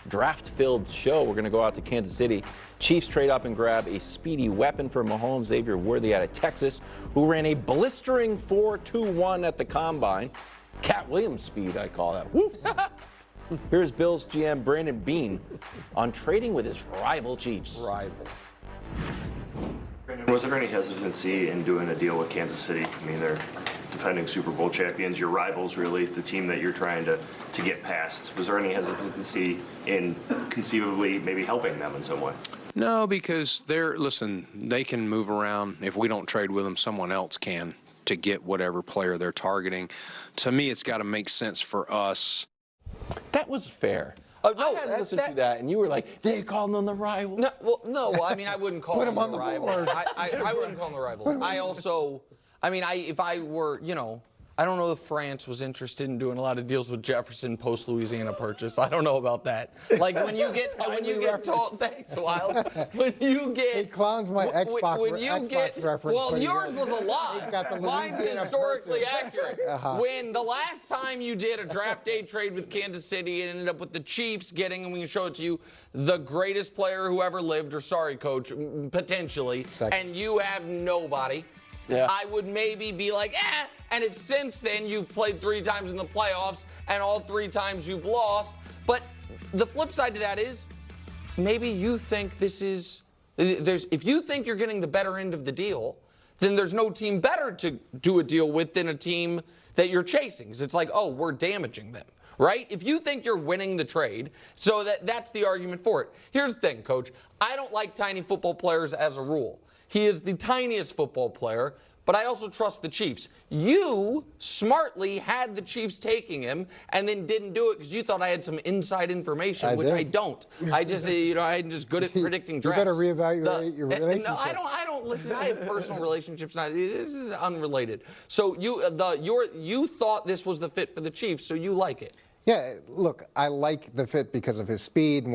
draft-filled show. We're going to go out to Kansas City. Chiefs trade up and grab a speedy weapon for Mahomes, Xavier Worthy out of Texas, who ran a blistering 4.21 at the Combine. Cat Williams speed, I call that. Woof. Here's Bills GM Brandon Beane on trading with his rival Chiefs. Was there any hesitancy in doing a deal with Kansas City? I mean, they're defending Super Bowl champions, your rivals, really, the team that you're trying to get past. Was there any hesitancy in conceivably maybe helping them in some way? No, because they can move around. If we don't trade with them, someone else can to get whatever player they're targeting. To me, it's got to make sense for us. That was fair. Oh, no, I had listened to that, and you were like, they called them the rival. No, I mean, I wouldn't call them the rival. I wouldn't call them the rival. I also, I mean, if I were, I don't know if France was interested in doing a lot of deals with Jefferson post-Louisiana purchase. I don't know about that. Like, when you get told, thanks, Wild. When you get... He clowns my Xbox reference. Well, yours was a lie. He's got the Mine's Louisiana historically purchase. accurate. When the last time you did a draft day trade with Kansas City, it ended up with the Chiefs getting, and we can show it to you, the greatest player who ever lived, or sorry, coach, potentially, and you have nobody. Yeah. I would maybe be like, and if since then you've played 3 times in the playoffs and all 3 times you've lost. But the flip side to that is maybe you think if you think you're getting the better end of the deal, then there's no team better to do a deal with than a team that you're chasing. 'Cause it's like, oh, we're damaging them. Right? If you think you're winning the trade, so that's the argument for it. Here's the thing, Coach. I don't like tiny football players as a rule. He is the tiniest football player, but I also trust the Chiefs. You smartly had the Chiefs taking him and then didn't do it because you thought I had some inside information, which I don't. I just, I'm just good at predicting drafts. You better reevaluate your relationship. No, I don't listen. I have personal relationships. This is unrelated. So you thought this was the fit for the Chiefs, so you like it. Yeah, look, I like the fit because of his speed and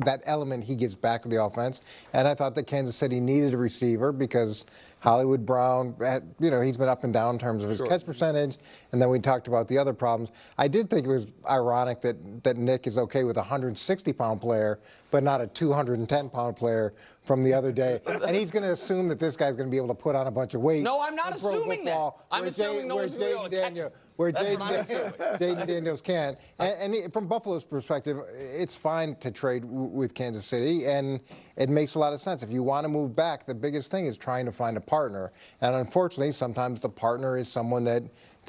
that element he gives back to the offense. And I thought that Kansas City needed a receiver because Hollywood Brown, he's been up and down in terms of his catch percentage. And then we talked about the other problems. I did think it was ironic that Nick is okay with a 160-pound player, but not a 210-pound player from the other day. And he's going to assume that this guy's going to be able to put on a bunch of weight. No, I'm not assuming that. I'm assuming no one's going to be able to catch him. Where Jaden Daniels can't. And from Buffalo's perspective, it's fine to trade with Kansas City, and it makes a lot of sense. If you want to move back, the biggest thing is trying to find a partner. And unfortunately, sometimes the partner is someone that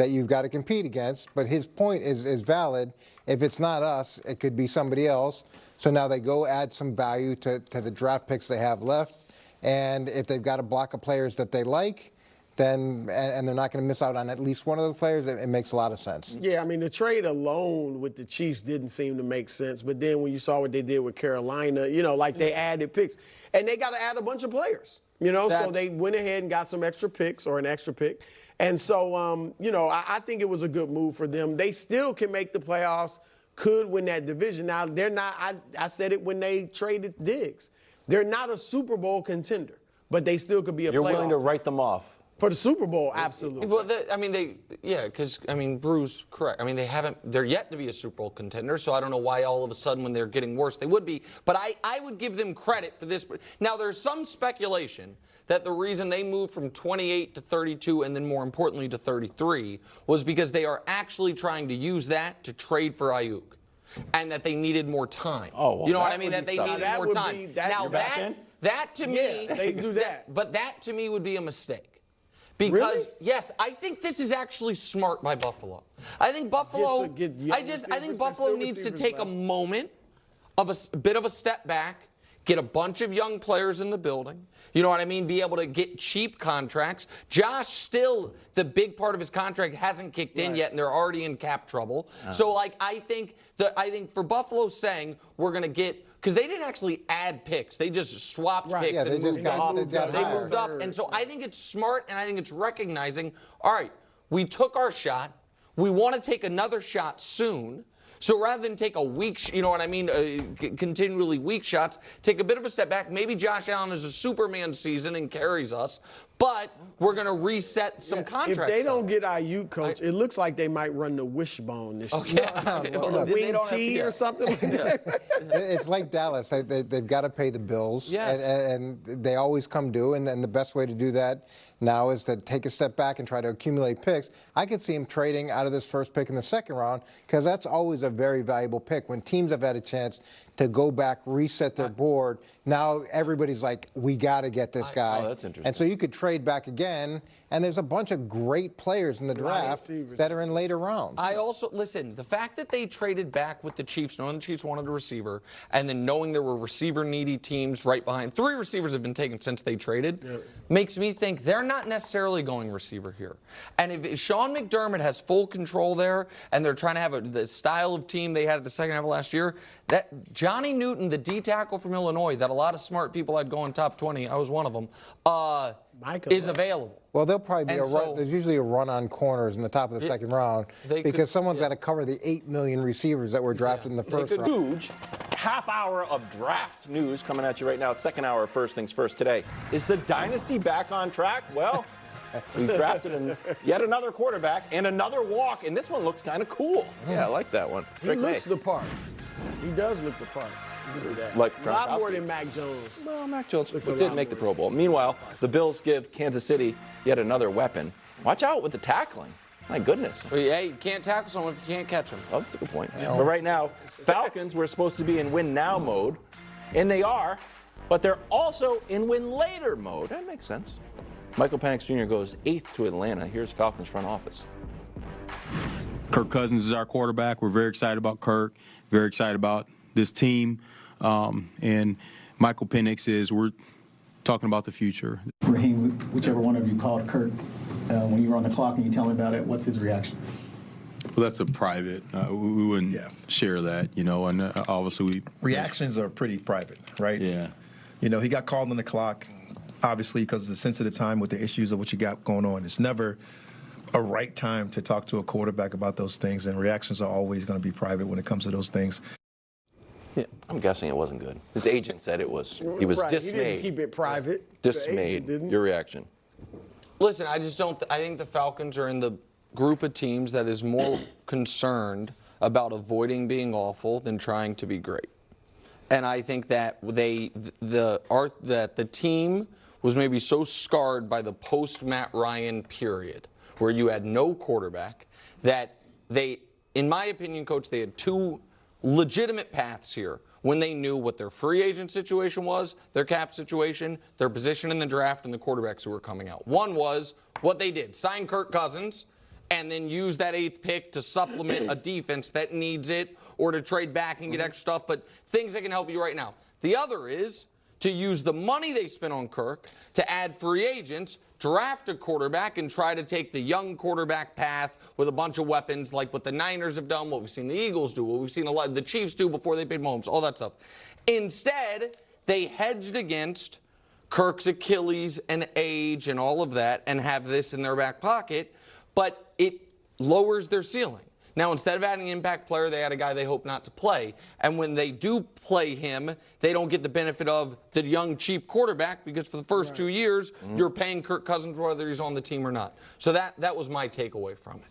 you've got to compete against. But his point is valid. If it's not us, it could be somebody else. So now they go add some value to the draft picks they have left. And if they've got a block of players that they like, then and they're not going to miss out on at least one of those players, it makes a lot of sense. Yeah, I mean, the trade alone with the Chiefs didn't seem to make sense. But then when you saw what they did with Carolina, like they added picks. And they got to add a bunch of players, so they went ahead and got some extra picks or an extra pick. And so, I think it was a good move for them. They still can make the playoffs, could win that division. Now, they're not, I said it when they traded Diggs. They're not a Super Bowl contender, but they still could be a playoff. You're willing to write them off? For the Super Bowl, absolutely. Well, because Brew's correct. I mean, they're yet to be a Super Bowl contender, so I don't know why all of a sudden when they're getting worse they would be. But I would give them credit for this. Now, there's some speculation that the reason they moved from 28 to 32 and then more importantly to 33 was because they are actually trying to use that to trade for Ayuk. And that they needed more time. Oh, well, you know what I mean? That they needed more time. Now, that to me, they do that. But that to me would be a mistake. Because, really? yes, I think this is actually smart by Buffalo. I think Buffalo, I think Buffalo needs to take a moment of a bit of a step back, get a bunch of young players in the building. You know what I mean? Be able to get cheap contracts. Josh still, the big part of his contract hasn't kicked in yet, and they're already in cap trouble. So, I think for Buffalo saying we're going to get, because they didn't actually add picks. They just swapped picks and moved up. They moved up. And so I think it's smart, and I think it's recognizing, all right, we took our shot. We want to take another shot soon. So rather than take a weak, continually weak shots, take a bit of a step back. Maybe Josh Allen is a Superman season and carries us. but we're going to reset some contracts. If they don't get Ayuk, Coach, it looks like they might run the wishbone this year. Wing T or something like that. It's like Dallas. They've got to pay the bills, yes. and they always come due. And the best way to do that now is to take a step back and try to accumulate picks. I could see him trading out of this first pick in the second round because that's always a very valuable pick. When teams have had a chance to go back, reset their board, now everybody's like, we got to get this guy. Oh, that's interesting. And so you could trade back again, and there's a bunch of great players in the draft that are in later rounds. I also, listen, the fact that they traded back with the Chiefs, knowing the Chiefs wanted a receiver, and then knowing there were receiver-needy teams right behind, 3 receivers have been taken since they traded, makes me think they're not necessarily going receiver here. And if Sean McDermott has full control there, and they're trying to have the style of team they had at the second half of last year, that Johnny Newton, the D tackle from Illinois, that a lot of smart people had going top 20, I was one of them, is available. Well, there'll probably be there's usually a run on corners in the top of the second round because someone's got to cover the 8 million receivers that were drafted in the first round. Huge half hour of draft news coming at you right now. Second hour of First Things First today. Is the dynasty back on track? Well, we've drafted yet another quarterback and another walk, and this one looks kind of cool. Yeah, I like that one. He looks the part. He does look the part. Like a lot more than Mac Jones. Well, Mac Jones didn't make the Pro Bowl. Meanwhile, the Bills give Kansas City yet another weapon. Watch out with the tackling. My goodness. Hey, you can't tackle someone if you can't catch them. Oh, that's a good point. But right now, Falcons were supposed to be in win now mode, and they are, but they're also in win later mode. That makes sense. Michael Penix Jr. goes 8th to Atlanta. Here's Falcons front office. Kirk Cousins is our quarterback. We're very excited about Kirk, very excited about this team. And Michael Penix we're talking about the future. Raheem, whichever one of you called Kirk when you were on the clock and you tell him about it, what's his reaction? Well, that's a private. We wouldn't share that, and obviously reactions are pretty private, right? Yeah. He got called on the clock, obviously, because it's a sensitive time with the issues of what you got going on. It's never a right time to talk to a quarterback about those things, and reactions are always going to be private when it comes to those things. Yeah, I'm guessing it wasn't good. His agent said it was. He was dismayed. He didn't keep it private. Dismayed. Your reaction? Listen, I just don't. I think the Falcons are in the group of teams that is more concerned about avoiding being awful than trying to be great. And I think that the team was maybe so scarred by the post Matt Ryan period, where you had no quarterback, that they, in my opinion, Coach, they had 2 legitimate paths here when they knew what their free agent situation was, their cap situation, their position in the draft, and the quarterbacks who were coming out. One was what they did, sign Kirk Cousins, and then use that 8th pick to supplement a defense that needs it, or to trade back and get extra stuff, but things that can help you right now. The other is to use the money they spent on Kirk to add free agents, draft a quarterback, and try to take the young quarterback path with a bunch of weapons like what the Niners have done, what we've seen the Eagles do, what we've seen a lot of the Chiefs do before they paid Mahomes, all that stuff. Instead, they hedged against Kirk's Achilles and age and all of that and have this in their back pocket, but it lowers their ceiling. Now, instead of adding an impact player, they add a guy they hope not to play. And when they do play him, they don't get the benefit of the young, cheap quarterback because for the first 2 years, you're paying Kirk Cousins whether he's on the team or not. So that was my takeaway from it.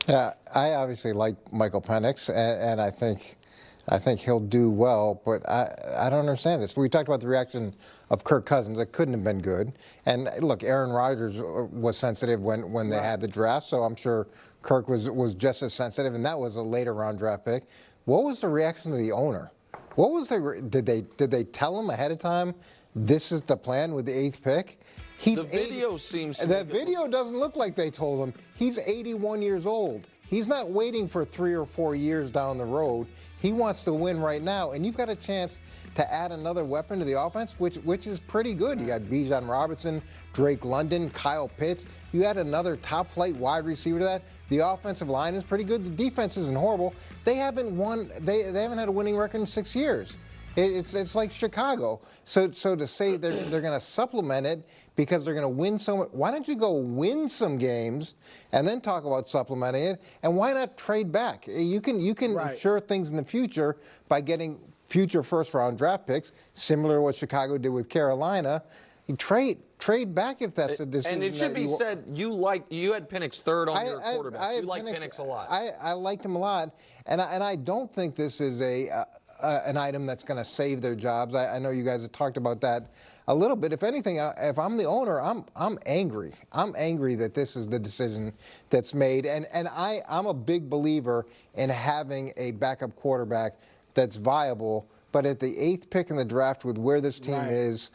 Yeah, I obviously like Michael Penix, and I think he'll do well, but I don't understand this. We talked about the reaction of Kirk Cousins. It couldn't have been good. And look, Aaron Rodgers was sensitive when they had the draft, so I'm sure Kirk was just as sensitive, and that was a later round draft pick. What was the reaction of the owner? What was did they tell him ahead of time this is the plan with the 8th pick? The video seems to that video doesn't look like they told him. He's 81 years old. He's not waiting for 3 or 4 years down the road. He wants to win right now, and you've got a chance to add another weapon to the offense, which is pretty good. You got Bijan Robinson, Drake London, Kyle Pitts. You add another top-flight wide receiver to that. The offensive line is pretty good. The defense isn't horrible. They haven't won. They haven't had a winning record in 6 years. It's like Chicago. So to say they're going to supplement it because they're going to win so much, why don't you go win some games and then talk about supplementing it? And why not trade back? You can ensure things in the future by getting future first-round draft picks, similar to what Chicago did with Carolina. You trade trade back if that's a decision. And it should be said, you had Penix third on your quarterback. You like Penix a lot. I liked him a lot, and I don't think this is an item that's going to save their jobs. I know you guys have talked about that a little bit. If anything, if I'm the owner, I'm angry. I'm angry that this is the decision that's made, and I'm a big believer in having a backup quarterback that's viable. But at the 8th pick in the draft, with where this team is,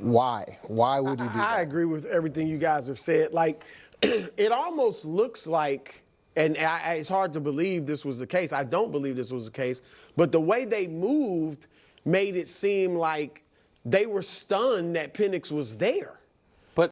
why? Why would you do that? I agree with everything you guys have said. Like, it almost looks like, and it's hard to believe this was the case. I don't believe this was the case. But the way they moved made it seem like they were stunned that Penix was there.